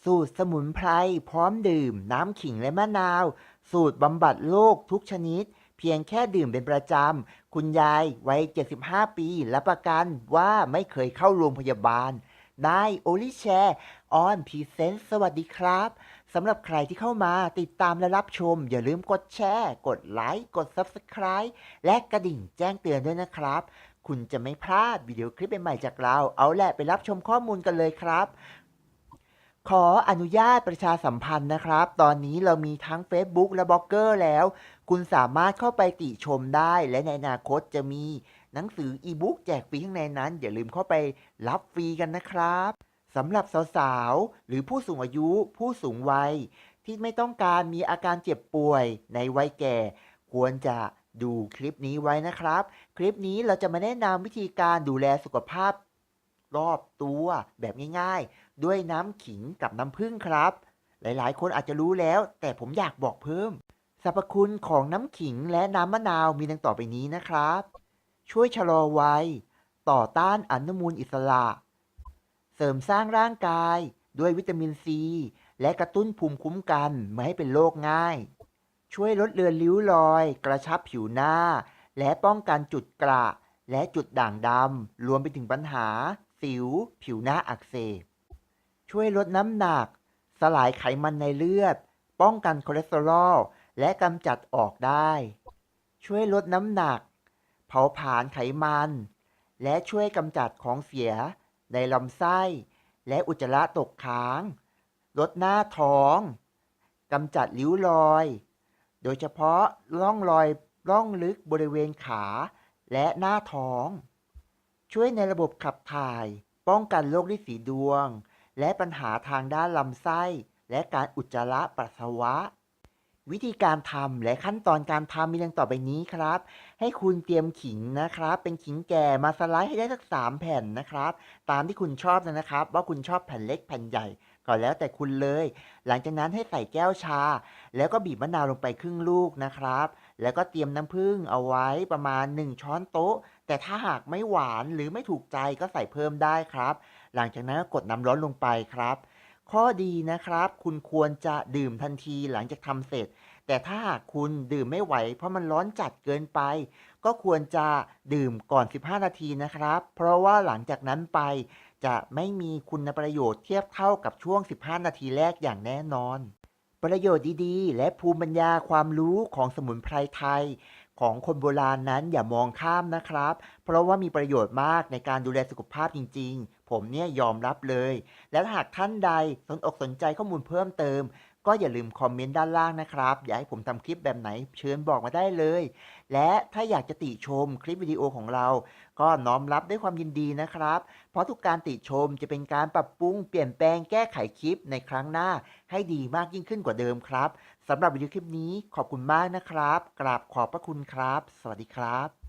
สูตรสมุนไพรพร้อมดื่มน้ำขิงและมะนาวสูตรบำบัดโรคทุกชนิดเพียงแค่ดื่มเป็นประจำคุณยายวัย75ปีรับประกันว่าไม่เคยเข้าโรงพยาบาลได้โอลิแชร์ออนพรีเซนต์สวัสดีครับสำหรับใครที่เข้ามาติดตามและรับชมอย่าลืมกดแชร์กดไลค์กด Subscribe และกระดิ่งแจ้งเตือนด้วยนะครับคุณจะไม่พลาดวิดีโอคลิปใหม่ๆจากเราเอาแหละไปรับชมข้อมูลกันเลยครับ ขออนุญาตประชาสัมพันธ์นะครับ ตอนนี้เรามีทั้ง Facebook และบล็อกเกอร์แล้ว คุณสามารถเข้าไปติชมได้ และในอนาคตจะมีหนังสืออีบุ๊กแจกฟรีข้างในนั้น อย่าลืมเข้าไปรับฟรีกันนะครับสำหรับสาวๆ หรือผู้สูงอายุผู้สูงวัยที่ไม่ต้องการมีอาการเจ็บป่วยในวัยแก่ ควรจะดูคลิปนี้ไว้นะครับ คลิปนี้เราจะมาแนะนำวิธีการดูแลสุขภาพรอบตัวแบบง่ายๆ ด้วยน้ำขิงกับน้ำผึ้งครับ หลายๆ คนอาจจะรู้แล้วแต่ผมอยากบอกเพิ่มสรรพคุณของน้ำขิงและน้ำมะนาวมีดังต่อไปนี้นะครับช่วยชะลอวัยต่อต้านอนุมูลอิสระเสริมสร้างร่างกายด้วยวิตามินซีและกระตุ้นภูมิคุ้มกันไม่ให้เป็นโรคง่ายช่วยลดเลือนริ้วรอยกระชับผิวหน้าและป้องกันจุดกระและจุดด่างดำรวมไปถึงปัญหาสิวผิวหน้าอักเสบ ช่วยลดน้ำหนักสลายไขมันในเลือดป้องกันคอเลสเตอรอลและกำจัดออกได้ช่วยลดน้ำหนักเผาผลาญไขมันและช่วยกำจัดของเสียในลำไส้และอุจจาระตกค้างลดหน้าท้องกำจัดริ้วรอยโดยเฉพาะร่องลึกบริเวณขาและหน้าท้องช่วยในระบบขับถ่ายป้องกันโรคฤทธิ์สีดวง และปัญหาทางด้านลำไส้และการอุจจาระปัสสาวะวิธีการทำและขั้นตอนการทำมีดังต่อไปนี้ครับให้คุณเตรียมขิงนะครับเป็นขิงแก่มาสไลด์ให้ได้สัก3 แผ่นนะครับตามที่คุณชอบนะครับว่าคุณชอบแผ่นเล็กแผ่นใหญ่ก็แล้วแต่คุณเลยหลังจากนั้นให้ใส่แก้วชาแล้วก็บีบมะนาวลงไปครึ่งลูกนะครับแล้วก็เตรียมน้ำผึ้งเอาไว้ประมาณ1 ช้อนโต๊ะแต่ถ้าหากไม่หวานหรือไม่ถูกใจก็ใส่เพิ่มได้ครับหลังจากนั้นก็กดน้ำร้อนลงไปครับข้อดีนะครับคุณควรจะดื่มทันทีหลังจากทำเสร็จแต่ถ้าหากคุณดื่มไม่ไหวเพราะมันร้อนจัดเกินไปก็ควรจะดื่มก่อน15นาทีนะครับเพราะว่าหลังจากนั้นไปจะไม่มีคุณประโยชน์เทียบเท่ากับช่วง15นาทีแรกอย่างแน่นอนประโยชน์ดีๆและภูมิปัญญาความรู้ของสมุนไพรไทยของคนโบราณนั้นอย่ามองข้ามนะครับเพราะว่ามีประโยชน์มากในการดูแลสุขภาพจริงๆผมเนี่ยยอมรับเลยและถ้าหากท่านใดสนอกสนใจข้อมูลเพิ่มเติมก็อย่าลืมคอมเมนต์ด้านล่างนะครับอยากให้ผมทำคลิปแบบไหนเชิญบอกมาได้เลยและถ้าอยากจะติชมคลิปวิดีโอของเราก็น้อมรับด้วยความยินดีนะครับเพราะทุกการติชมจะเป็นการปรับปรุงเปลี่ยนแปลงแก้ไขคลิปในครั้งหน้าให้ดีมากยิ่งขึ้นกว่าเดิมครับสำหรับวิดีโอคลิปนี้ขอบคุณมากนะครับกราบขอบพระคุณครับสวัสดีครับ